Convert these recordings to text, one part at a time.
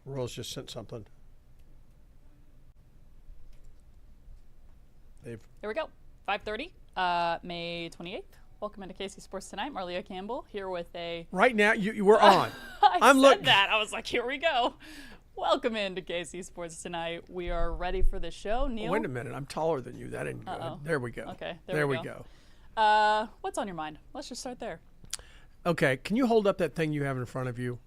Royals just sent something. Here we go. 5:30, May 28th. Welcome into KC Sports Tonight. Marlia Campbell here with a... Right now, you were on. I'm said that. I was like, here we go. Welcome into KC Sports Tonight. We are ready for the show. Neil? Wait a minute. I'm taller than you. That ain't good. There we go. Okay, there we go. What's on your mind? Let's just start there. Okay, can you hold up that thing you have in front of you?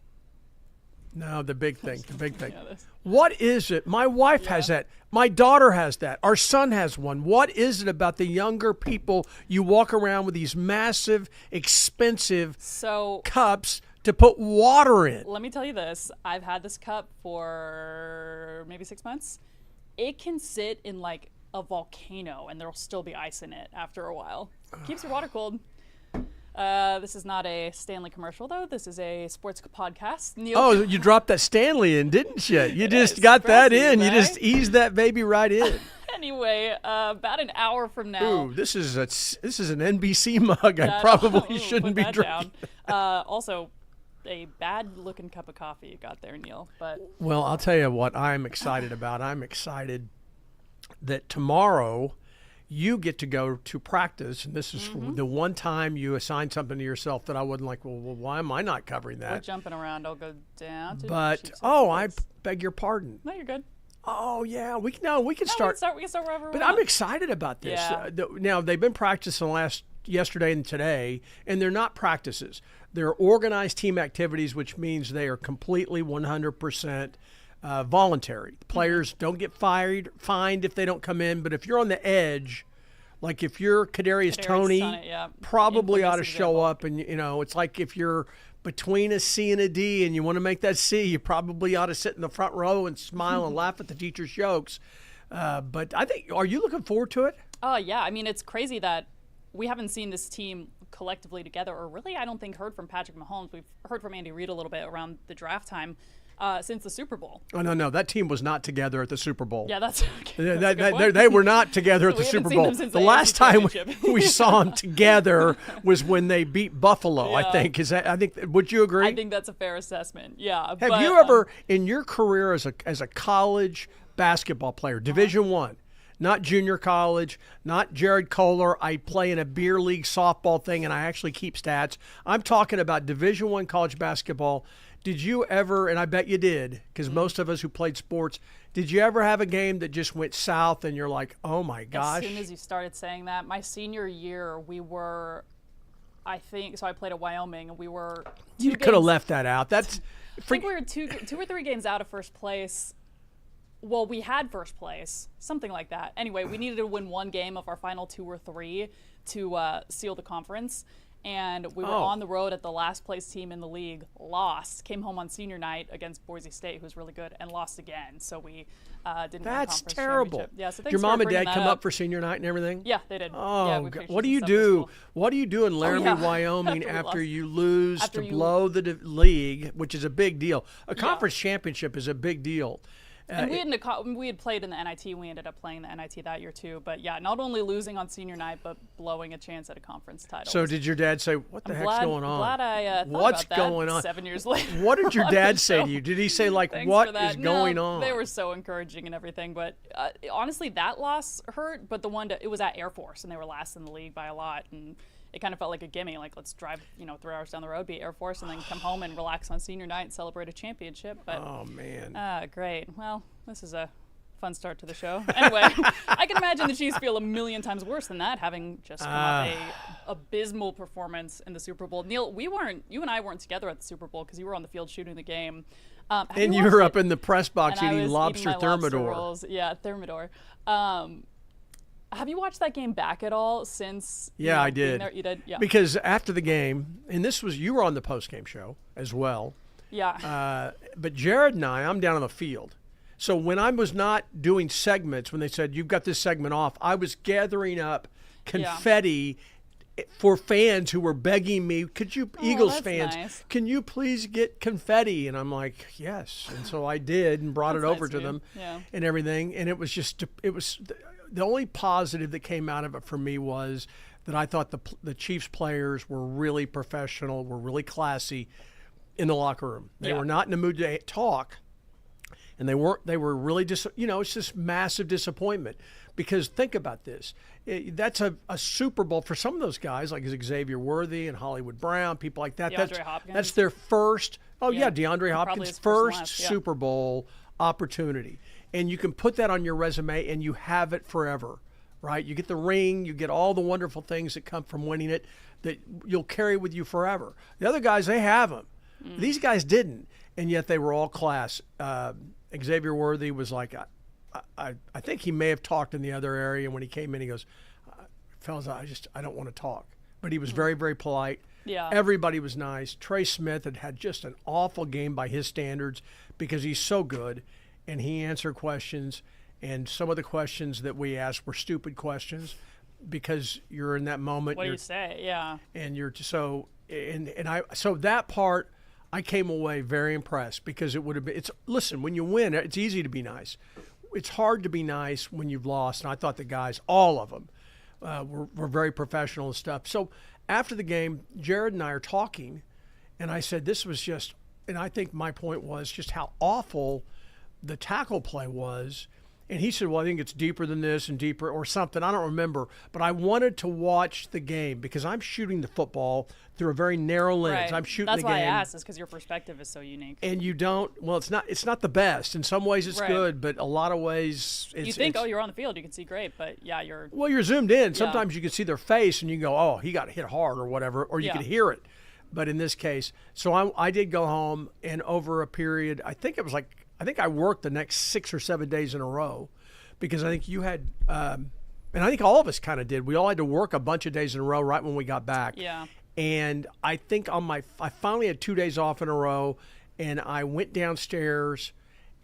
No, the big thing, the big thing. What is it? My wife has that. My daughter has that. Our son has one. What is it about the younger people? You walk around with these massive, expensive cups to put water in. Let me tell you this. I've had this cup for maybe 6 months. It can sit in like a volcano and there'll still be ice in it after a while. Keeps your water cold. This is not a Stanley commercial, though. This is a sports podcast. Neil. Oh, you dropped that Stanley in, didn't you? You just got that in. You just eased that baby right in. Anyway, about an hour from now. Ooh, this is an NBC mug. I probably shouldn't be drinking. Also, a bad-looking cup of coffee you got there, Neil. But well, I'll tell you what I'm excited about. I'm excited that tomorrow you get to go to practice, and this is the one time you assign something to yourself that I wasn't like, well, why am I not covering that? We're jumping around. I'll go down to I beg your pardon. No, you're good. Oh, yeah. We can start. We can start wherever we But want. I'm excited about this. Yeah. Now, they've been practicing yesterday and today, and they're not practices. They're organized team activities, which means they are completely 100% voluntary. Players don't get fined if they don't come in, but if you're on the edge, like if you're Kadarius Toney, probably ought to show up. And it's like if you're between a C and a D and you want to make that C, you probably ought to sit in the front row and smile and laugh at the teacher's jokes. But I think, are you looking forward to it? Yeah. I mean, it's crazy that we haven't seen this team collectively together, or really, I don't think heard from Patrick Mahomes. We've heard from Andy Reid a little bit around the draft time. Since the Super Bowl. Oh, no. That team was not together at the Super Bowl. Yeah, that's okay. They were not together at the Super Bowl. The last time we saw them together was when they beat Buffalo, I think. Would you agree? I think that's a fair assessment. Yeah. Have you ever, in your career as a college basketball player, Division I, not junior college, not Jared Kohler, I play in a beer league softball thing and I actually keep stats. I'm talking about Division I college basketball. Did you ever, and I bet you did, because most of us who played sports, did you ever have a game that just went south and you're like, oh my gosh? As soon as you started saying that, my senior year, we were, I played at Wyoming, and we were You could have left that out. I think we were two or three games out of first place. Well, we had first place, something like that. Anyway, we needed to win one game of our final 2 or 3 to seal the conference. And we were on the road at the last place team in the league, lost, came home on senior night against Boise State, who's really good, and lost again. So we didn't win the conference terrible. championship. Yeah, so did your mom and dad come up for senior night and everything? Yeah, they did. Oh, yeah, what do you do? What do you do in Laramie, Wyoming after you lose to blow the league, which is a big deal? A conference championship is a big deal. And we had played in the NIT. We ended up playing the NIT that year too. But yeah, not only losing on senior night, but blowing a chance at a conference title. So did your dad say, "What the heck's going on? I'm glad I thought What's about that going on?" 7 years later. What did your dad say to you? Did he say like, "What is going on?" They were so encouraging and everything. But honestly, that loss hurt. But it was at Air Force, and they were last in the league by a lot. And it kind of felt like a gimme. Like, let's drive 3 hours down the road, be at Air Force, and then come home and relax on senior night and celebrate a championship. But oh man, great. Well, this is a fun start to the show. Anyway, I can imagine the Chiefs feel a million times worse than that, having just come off a abysmal performance in the Super Bowl. Neil, you and I weren't together at the Super Bowl because you were on the field shooting the game. And you were up in the press box eating lobster thermidor. Lobster yeah, thermidor. Have you watched that game back at all since? Yeah, I did. You did? Yeah. Because after the game, and you were on the post-game show as well. Yeah. But Jared and I'm down on the field. So when I was not doing segments, when they said, you've got this segment off, I was gathering up confetti for fans who were begging me, could you, Eagles fans, nice. Can you please get confetti? And I'm like, yes. And so I did and brought it over to them and everything. And it was the only positive that came out of it for me was that I thought the Chiefs players were really professional, were really classy in the locker room. They were not in the mood to talk. and they weren't. They were really it's just massive disappointment because think about this. That's a Super Bowl for some of those guys like Xavier Worthy and Hollywood Brown, people like that. DeAndre Hopkins. That's their first. Oh yeah, DeAndre Probably Hopkins' his first last, yeah. Super Bowl opportunity, and you can put that on your resume and you have it forever, right? You get the ring, you get all the wonderful things that come from winning it that you'll carry with you forever. The other guys, they have them. These guys didn't, and yet they were all class. Xavier Worthy was like, I think he may have talked in the other area, and when he came in, he goes, fellas, I don't want to talk. But he was very, very polite. Yeah. Everybody was nice. Trey Smith had just an awful game by his standards because he's so good, and he answered questions, and some of the questions that we asked were stupid questions because you're in that moment. What do you say? Yeah. And you're so that part I came away very impressed because it would have been. Listen, when you win, it's easy to be nice. It's hard to be nice when you've lost, and I thought the guys, all of them, were very professional and stuff. So after the game, Jared and I are talking, and I said this was just, and I think my point was just how awful the tackle play was. And he said, well, I think it's deeper than this and deeper or something. I don't remember. But I wanted to watch the game because I'm shooting the football through a very narrow lens. Right. I'm shooting That's the game. why I asked, is because your perspective is so unique. And you don't, well, it's not the best. In some ways it's Right. good, but a lot of ways it's. You think, you're on the field, you can see great, but yeah, you're. Well, you're zoomed in. Sometimes you can see their face and you can go, oh, he got hit hard or whatever, or you Yeah. can hear it. But in this case, so I did go home, and over a period, I think I worked the next 6 or 7 days in a row. Because I think you had, and I think all of us kind of did. We all had to work a bunch of days in a row right when we got back. Yeah. And I think I finally had 2 days off in a row, and I went downstairs,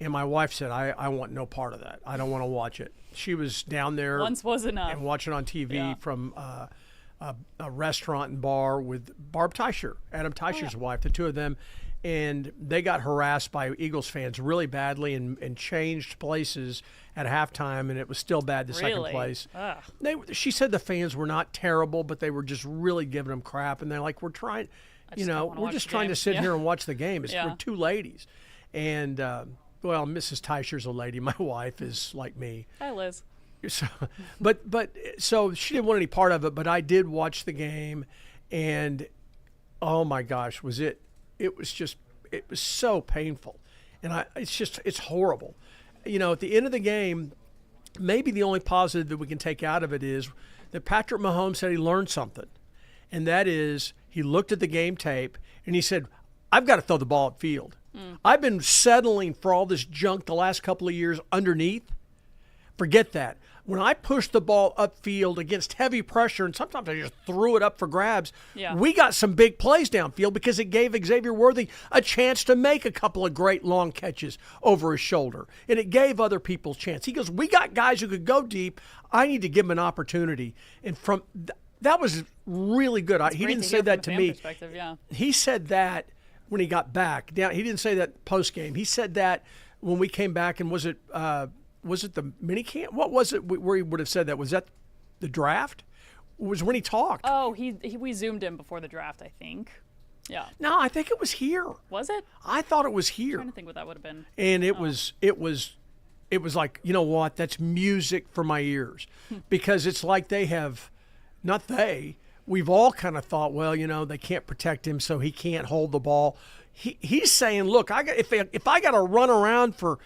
and my wife said, I want no part of that. I don't want to watch it. She was down there. Once was enough. And watching on TV Yeah. from a restaurant and bar with Barb Teicher, Adam Teicher's wife, the two of them. And they got harassed by Eagles fans really badly and changed places at halftime, and it was still bad the second Really? place. Ugh. She said the fans were not terrible, but they were just really giving them crap. And they're like, we're trying, just don't wanna we're watch just the trying game. to sit Yeah. here and watch the game. Yeah. We're two ladies. And, well, Mrs. Teicher's a lady. My wife is like me. Hi, Liz. So, so she didn't want any part of it, but I did watch the game, and oh my gosh, it was so painful. And it's horrible. At the end of the game, maybe the only positive that we can take out of it is that Patrick Mahomes said he learned something. And that is he looked at the game tape and he said, I've got to throw the ball upfield. I've been settling for all this junk the last couple of years underneath. Forget that. When I pushed the ball upfield against heavy pressure, and sometimes I just threw it up for grabs, Yeah. we got some big plays downfield because it gave Xavier Worthy a chance to make a couple of great long catches over his shoulder. And it gave other people a chance. He goes, we got guys who could go deep. I need to give them an opportunity. And that was really good. He Great didn't to say hear that from to a fan me. perspective, yeah. He said that when he got back. He didn't say that post game. He said that when we came back, and was it the mini camp? What was it where he would have said that? Was that the draft? It was when he talked. Oh, we zoomed in before the draft, I think. Yeah. No, I think it was here. Was it? I thought it was I'm here. trying to think what that would have been. And it was like, you know what? That's music for my ears, because it's like we've all kind of thought, well, they can't protect him, so he can't hold the ball. He's saying, look, if I got to run around for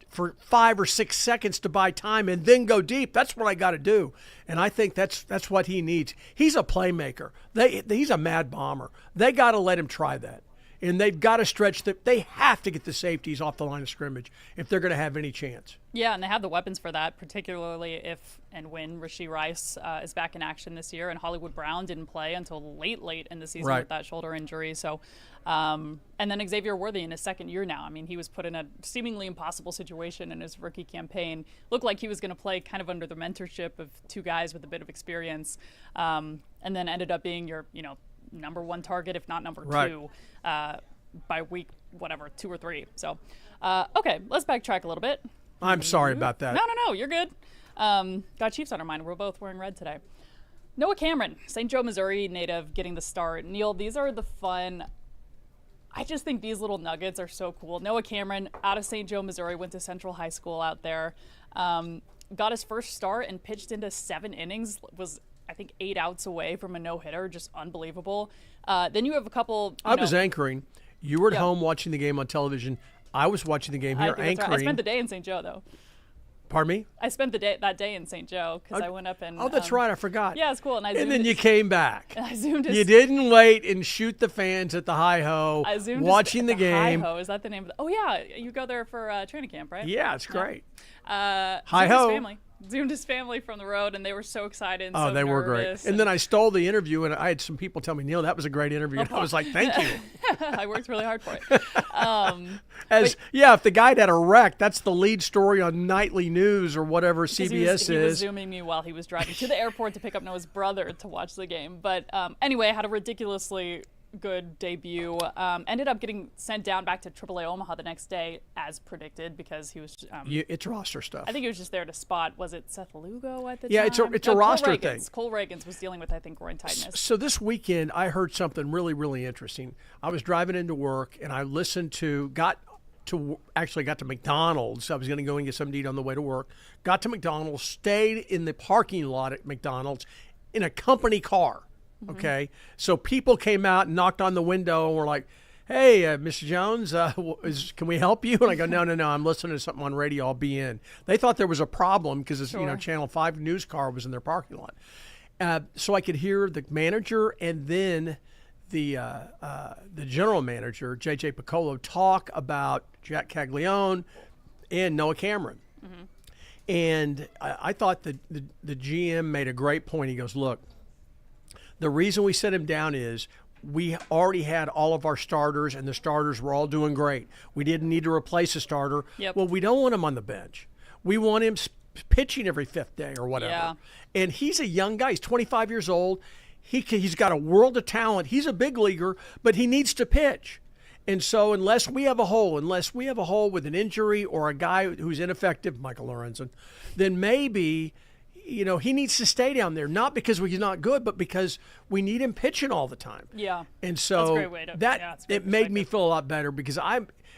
5 or 6 seconds to buy time and then go deep, that's what I got to do. And I think that's what he needs. He's a playmaker. He's a mad bomber. They got to let him try that. And they've got to stretch they have to get the safeties off the line of scrimmage if they're going to have any chance. Yeah, and they have the weapons for that, particularly if and when Rashee Rice is back in action this year, and Hollywood Brown didn't play until late in the season Right. with that shoulder injury. So, and then Xavier Worthy in his second year now. I mean, he was put in a seemingly impossible situation in his rookie campaign. Looked like he was going to play kind of under the mentorship of two guys with a bit of experience, and then ended up being your, number one target, if not number Right. two, by week, 2 or 3. So, okay, let's backtrack a little bit. I'm sorry about that. No, you're good. Got Chiefs on our mind. We're both wearing red today. Noah Cameron, St. Joe, Missouri native, getting the start. Neil, these are the fun. I just think these little nuggets are so cool. Noah Cameron, out of St. Joe, Missouri, went to Central High School out there. Got his first start and pitched into 7 innings. Was, I think, 8 outs away from a no-hitter. Just unbelievable. Then you have a couple. I was anchoring. You were at home watching the game on television. I was watching the game here anchoring. Right. I spent the day in St. Joe, though. Pardon me? I spent that day in St. Joe because I went up and. Oh, that's right. I forgot. Yeah, it's cool. And then you came back. And I zoomed. You didn't wait and shoot the fans at the Hi-Ho. I zoomed watching the game. Hi-Ho, is that the name of the? Oh yeah, you go there for training camp, right? Yeah, it's great. Hi-Ho. Zoomed his family from the road, and they were so excited. And oh, so they were nervous, great. And then I stole the interview, and I had some people tell me, Neil, that was a great interview. And I was like, thank you. I worked really hard for it. If the guy had a wreck, that's the lead story on nightly news or whatever CBS he was is. Zooming me while he was driving to the airport to pick up Noah's brother to watch the game. But anyway, I had a ridiculously good debut. Ended up getting sent down back to AAA Omaha the next day, as predicted, because he was. It's roster stuff. I think he was just there to spot. Was it Seth Lugo at the time? Yeah, it's a roster thing. Cole Reagans was dealing with, I think, groin tightness. So this weekend, I heard something really, really interesting. I was driving into work, and I got to McDonald's. I was going to go and get something to eat on the way to work. Got to McDonald's, stayed in the parking lot at McDonald's in a company car. Okay, so people came out and knocked on the window and were like, "Hey, Mr. Jones, can we help you?" And I go, "No, I'm listening to something on radio. I'll be in." They thought there was a problem because Channel 5 news car was in their parking lot. So I could hear the manager and then the general manager, J.J. Piccolo, talk about Jack Caglione and Noah Cameron. And I thought the GM made a great point. He goes, "Look, the reason we set him down is we already had all of our starters, and the starters were all doing great. We didn't need to replace a starter. Yep. Well, we don't want him on the bench. We want him pitching every 5th day or whatever." Yeah. And he's a young guy. He's 25 years old. He's got a world of talent. He's a big leaguer, but he needs to pitch. And so unless we have a hole with an injury or a guy who's ineffective, Michael Lorenzen, then maybe – he needs to stay down there, not because he's not good, but because we need him pitching all the time. Yeah. And so that's a great way to, it made me feel a lot better because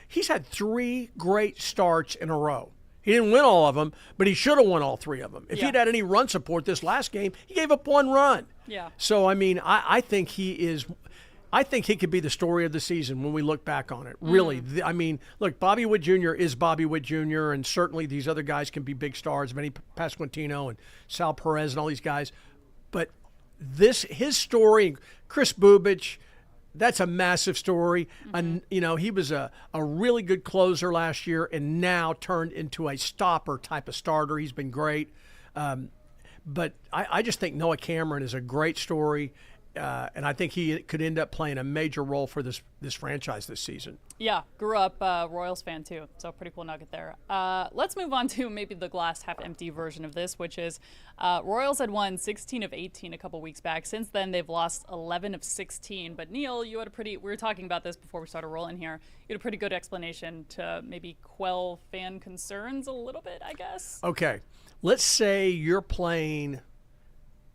he's had 3 great starts in a row. He didn't win all of them, but he should have won all 3 of them. If he'd had any run support this last game, he gave up 1 run. Yeah. So, I mean, I think I think he could be the story of the season when we look back on it. Really. I mean, look, Bobby Witt Jr. is Bobby Witt Jr., and certainly these other guys can be big stars, Vinny Pasquantino and Sal Perez and all these guys. But his story, Chris Bubich, that's a massive story. And, he was a really good closer last year and now turned into a stopper type of starter. He's been great. But I just think Noah Cameron is a great story. And I think he could end up playing a major role for this franchise this season. Yeah, grew up Royals fan too, so pretty cool nugget there. Let's move on to maybe the glass half empty version of this, which is Royals had won 16 of 18 a couple weeks back. Since then, they've lost 11 of 16. But Neil, you had we were talking about this before we started rolling here. You had a pretty good explanation to maybe quell fan concerns a little bit, I guess. Okay, let's say you're playing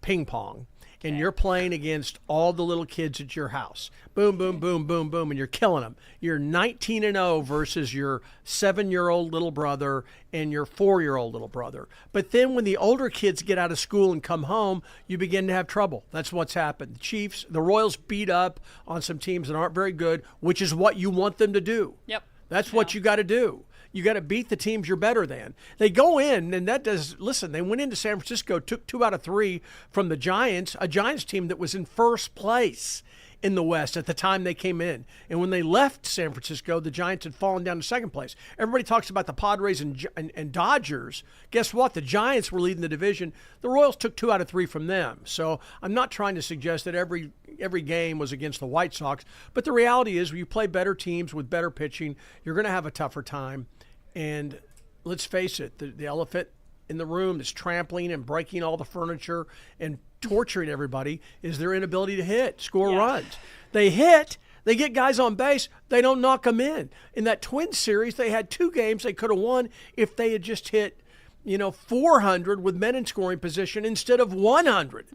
ping pong. And you're playing against all the little kids at your house. Boom, boom, boom, boom, boom, and you're killing them. You're 19-0 versus your 7-year-old little brother and your 4-year-old little brother. But then when the older kids get out of school and come home, you begin to have trouble. That's what's happened. The Royals beat up on some teams that aren't very good, which is what you want them to do. Yep. That's what you got to do. You got to beat the teams you're better than. They go in, and they went into San Francisco, took 2 out of 3 from the Giants, a Giants team that was in first place in the West at the time they came in. And when they left San Francisco, the Giants had fallen down to second place. Everybody talks about the Padres and Dodgers. Guess what? The Giants were leading the division. The Royals took 2 out of 3 from them. So I'm not trying to suggest that every game was against the White Sox. But the reality is when you play better teams with better pitching, you're going to have a tougher time. And let's face it, the elephant in the room that's trampling and breaking all the furniture and torturing everybody is their inability to score runs. They get guys on base, they don't knock them in. In that Twins series, they had 2 games they could have won if they had just hit 400 with men in scoring position instead of 100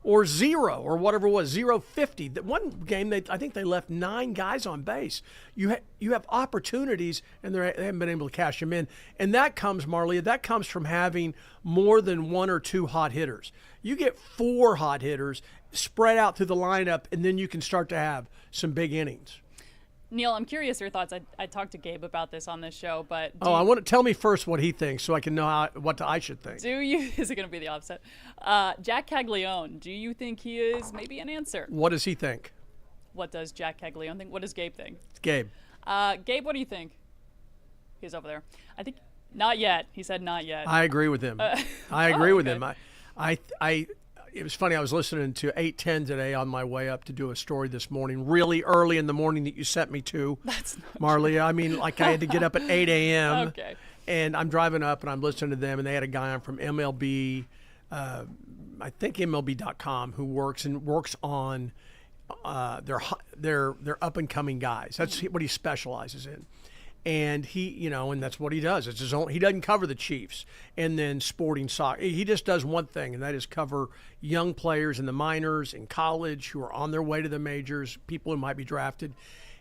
or 0 or whatever it was, 050. That one game, I think they left 9 guys on base. You have opportunities, and they haven't been able to cash them in. And that comes, Marlia, that comes from having more than 1 or 2 hot hitters. You get 4 hot hitters spread out through the lineup, and then you can start to have some big innings. Neil, I'm curious your thoughts. I talked to Gabe about this on this show, but I want to tell me first what he thinks so I can know what I should think. Is it going to be the opposite? Jack Caglione, do you think he is maybe an answer? What does he think? What does Jack Caglione think? What does Gabe think? Gabe. Gabe, what do you think? He's over there. I think not yet. He said not yet. I agree with him. I agree with him. I It was funny. I was listening to 810 today on my way up to do a story this morning, really early in the morning that you sent me to. That's not Marlia. I mean, like I had to get up at 8 a.m. Okay. And I'm driving up and I'm listening to them, and they had a guy on from MLB, I think MLB.com, who works on their up and coming guys. That's what he specializes in. And he, and that's what he does. It's his own. He doesn't cover the Chiefs and then sporting soccer. He just does one thing, and that is cover young players in the minors, in college, who are on their way to the majors, people who might be drafted.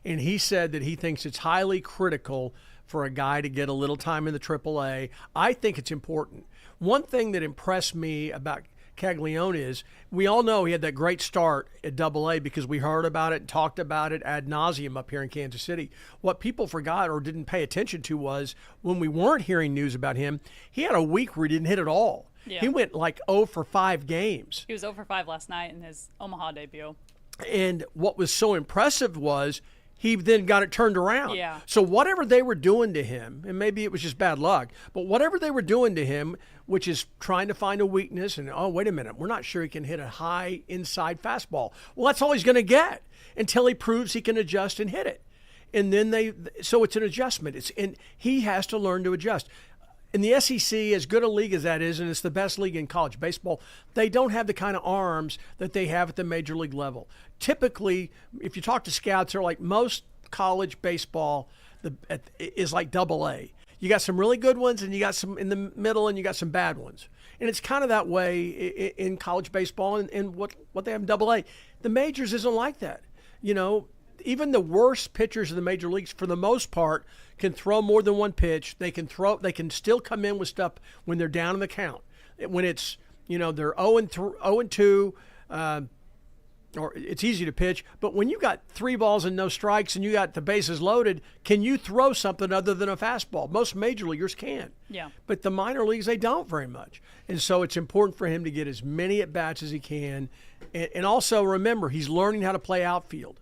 And he said that he thinks it's highly critical for a guy to get a little time in the AAA. I think it's important. One thing that impressed me about Caglione is we all know he had that great start at AA because we heard about it and talked about it ad nauseum up here in Kansas City. What people forgot or didn't pay attention to was when we weren't hearing news about him, he had a week where he didn't hit at all. Yeah. He went like 0 for 5 games. He was 0 for 5 last night in his Omaha debut. And what was so impressive was he then got it turned around. Yeah. So whatever they were doing to him, and maybe it was just bad luck, but whatever they were doing to him, which is trying to find a weakness, and, oh, wait a minute, we're not sure he can hit a high inside fastball. Well, that's all he's going to get until he proves he can adjust and hit it. And then so it's an adjustment. And he has to learn to adjust. In the SEC, as good a league as that is, and it's the best league in college baseball, they don't have the kind of arms that they have at the major league level. Typically, if you talk to scouts, they're like most college baseball is like AA. You got some really good ones, and you got some in the middle, and you got some bad ones. And it's kind of that way in college baseball and what they have in AA. The majors isn't like that. Even the worst pitchers in the major leagues, for the most part, can throw more than one pitch. They can still come in with stuff when they're down in the count. When it's, they're 0-2, or it's easy to pitch. But when you got 3 balls and no strikes and you got the bases loaded, can you throw something other than a fastball? Most major leaguers can. Yeah. But the minor leagues, they don't very much. And so it's important for him to get as many at-bats as he can. And also remember, he's learning how to play outfield.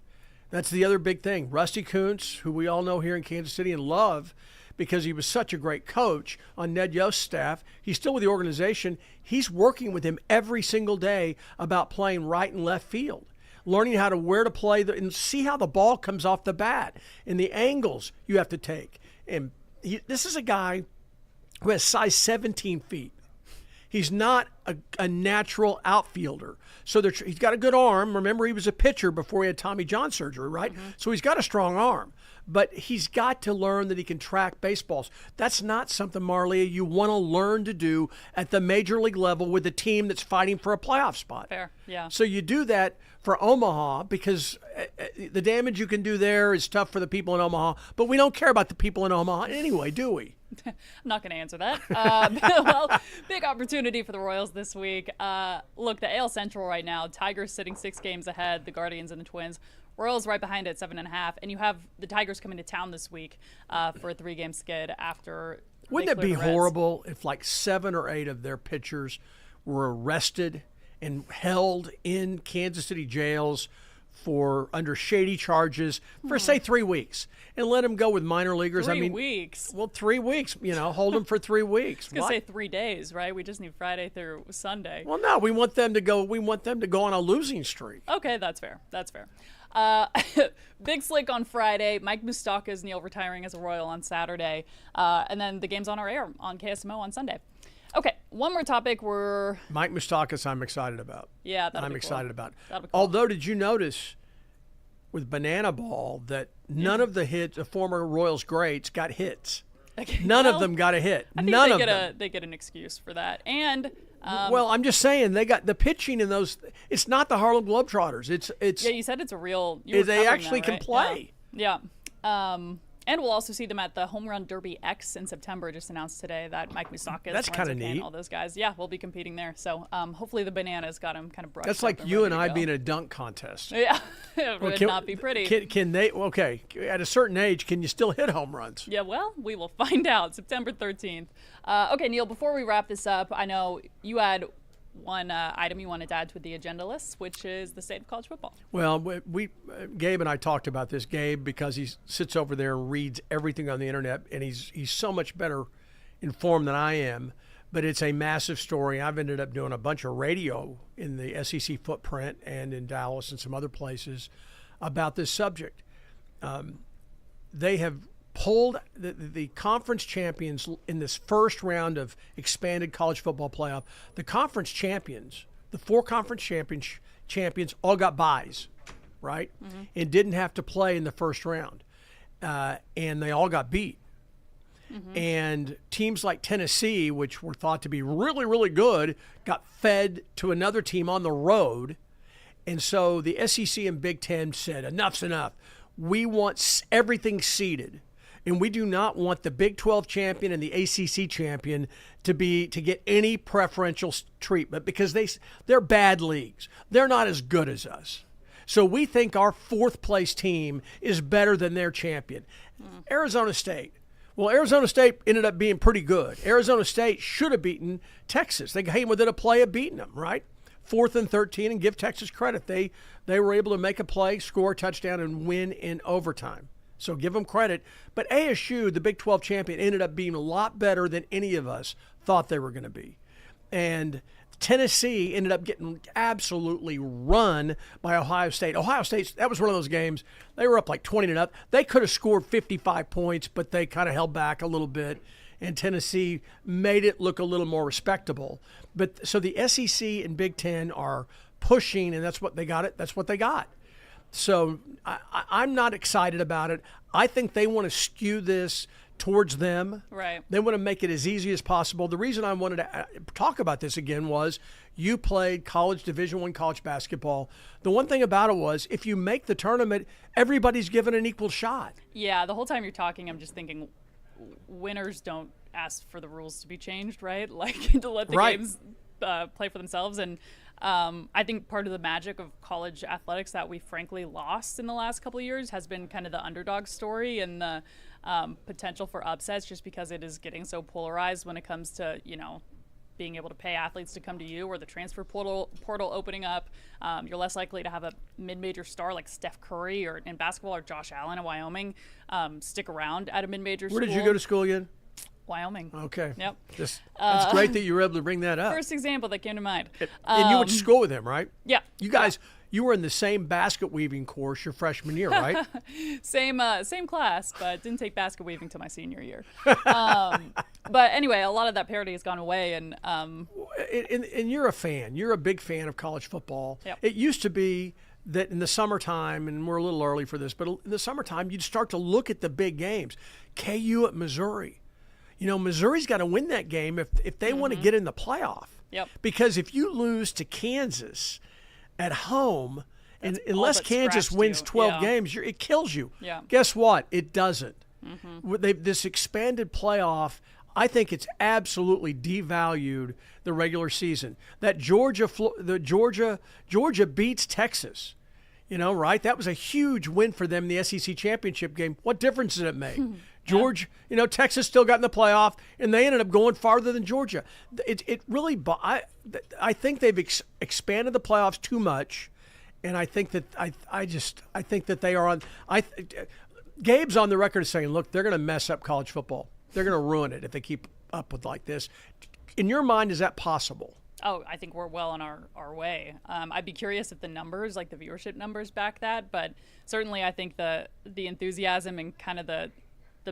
That's the other big thing. Rusty Kuntz, who we all know here in Kansas City and love because he was such a great coach on Ned Yost's staff, he's still with the organization. He's working with him every single day about playing right and left field, learning how to where to play and see how the ball comes off the bat and the angles you have to take. And this is a guy who has size 17 feet. He's not a natural outfielder. So he's got a good arm. Remember, he was a pitcher before he had Tommy John surgery, right? Mm-hmm. So he's got a strong arm. But he's got to learn that he can track baseballs. That's not something, Marlia, you want to learn to do at the major league level with a team that's fighting for a playoff spot. Fair, yeah. So you do that for Omaha because the damage you can do there is tough for the people in Omaha. But we don't care about the people in Omaha anyway, do we? I'm not going to answer that. Well, big opportunity for the Royals this week. Look, the AL Central right now, Tigers sitting 6 games ahead, the Guardians and the Twins. Royals right behind at 7.5, and you have the Tigers coming to town this week for a 3-game skid after. Wouldn't it be horrible if like 7 or 8 of their pitchers were arrested and held in Kansas City jails for under shady charges for say 3 weeks and let them go with minor leaguers? 3 weeks. Well, 3 weeks. Hold them for 3 weeks. I was gonna say 3 days, right? We just need Friday through Sunday. Well, no, we want them to go. We want them to go on a losing streak. Okay, that's fair. That's fair. Big slate on Friday. Mike Moustakas, Neil retiring as a Royal on Saturday, and then the game's on our air on KSMO on Sunday. Okay, one more topic. Mike Moustakas, I'm excited about. Yeah, I'm excited about. That'll be cool. Although, did you notice with Banana Ball that none of the former Royals greats got hits? None of them got a hit. I think None of them. They get an excuse for that. And well, I'm just saying they got the pitching in those. It's not the Harlem Globetrotters. It's yeah. You said it's a real. You were they covering actually that, can right? play. Yeah. And we'll also see them at the Home Run Derby X in September. Just announced today that Mike Moustakis, That's kinda Lorenzo Cain, neat. all those guys, will be competing there. So hopefully the Bananas got him kind of brushed. That's up like and you ready and to I go. being in a dunk contest. Yeah, it would Can- not be pretty. Can they? Okay, at a certain age, can you still hit home runs? Yeah, well, we will find out September 13th. Okay, Neil, before we wrap this up, I know you had one item you wanted to add to the agenda list, which is the state of college football. Well, Gabe and I talked about this. Gabe, because he sits over there and reads everything on the internet, and he's so much better informed than I am. But it's a massive story. I've ended up doing a bunch of radio in the SEC footprint and in Dallas and some other places about this subject. They have pulled the conference champions in this first round of expanded college football playoff. The conference champions, the 4 conference champions all got byes, right? Mm-hmm. And didn't have to play in the first round. And they all got beat. Mm-hmm. And teams like Tennessee, which were thought to be really, really good, got fed to another team on the road. And so the SEC and Big Ten said, enough's enough. We want everything seeded. And we do not want the Big 12 champion and the ACC champion to get any preferential treatment because they're bad leagues. They're not as good as us. So we think our 4th place team is better than their champion. Arizona State. Well, Arizona State ended up being pretty good. Arizona State should have beaten Texas. They came within a play of beating them, right? 4th and 13, and give Texas credit. They were able to make a play, score a touchdown, and win in overtime. So give them credit. But ASU, the Big 12 champion, ended up being a lot better than any of us thought they were going to be. And Tennessee ended up getting absolutely run by Ohio State. Ohio State, that was one of those games. They were up like 20-0. They could have scored 55 points, but they kind of held back a little bit. And Tennessee made it look a little more respectable. But so the SEC and Big Ten are pushing, and that's what they got. That's what they got. So I'm not excited about it. I think they want to skew this towards them. Right. They want to make it as easy as possible. The reason I wanted to talk about this again was you played college Division I college basketball. The one thing about it was if you make the tournament, everybody's given an equal shot. Yeah, the whole time you're talking, I'm just thinking winners don't ask for the rules to be changed, right? Like to let the games play for themselves. And I think part of the magic of college athletics that we frankly lost in the last couple of years has been kind of the underdog story and the potential for upsets, just because it is getting so polarized when it comes to, being able to pay athletes to come to you, or the transfer portal opening up. You're less likely to have a mid-major star like Steph Curry or in basketball or Josh Allen in Wyoming stick around at a mid-major school. Where did you go to school again? Wyoming. Okay. Yep. It's great that you were able to bring that up. First example that came to mind. And you went to school with him, right? Yeah. You guys, you were in the same basket weaving course your freshman year, right? Same class, but didn't take basket weaving till my senior year. But anyway, a lot of that parity has gone away, and you're a fan. You're a big fan of college football. Yep. It used to be that in the summertime, and we're a little early for this, but in the summertime, you'd start to look at the big games. KU at Missouri. Missouri's got to win that game if they want to get in the playoff. Yep. Because if you lose to Kansas at home, and unless Kansas wins 12 games, it kills you. Yeah. Guess what? It doesn't. This expanded playoff, I think it's absolutely devalued the regular season. That Georgia beats Texas. Right? That was a huge win for them in the SEC championship game. What difference did it make? Georgia, Texas still got in the playoff, and they ended up going farther than Georgia. It really, I think they've expanded the playoffs too much, and I think that I think that they are on. Gabe's on the record saying, look, they're going to mess up college football. They're going to ruin it if they keep up with like this. In your mind, is that possible? Oh, I think we're well on our way. I'd be curious if the numbers, like the viewership numbers, back that. But certainly I think the enthusiasm and kind of the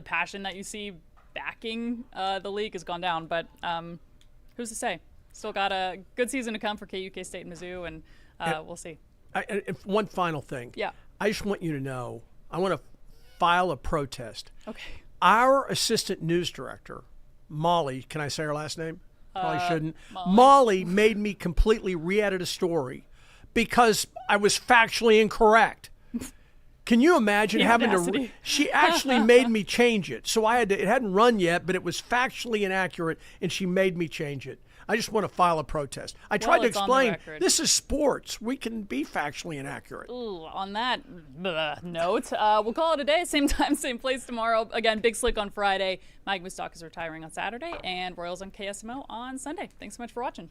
passion that you see backing the league has gone down. But who's to say? Still got a good season to come for KU, K-State, and Mizzou, and we'll see. One final thing. Yeah. I just want you to know, I want to file a protest. Okay. Our assistant news director, Molly, can I say her last name? Probably shouldn't. Molly. Molly made me completely re-edit a story because I was factually incorrect. Can you imagine having audacity. to? She actually made me change it. So I had to. It hadn't run yet, but it was factually inaccurate, and she made me change it. I just want to file a protest. I tried to it's on the explain record. this is sports. We can be factually inaccurate. Ooh, on that note, we'll call it a day. Same time, same place tomorrow. Again, Big Slick on Friday. Mike Mustock is retiring on Saturday, and Royals on KSMO on Sunday. Thanks so much for watching.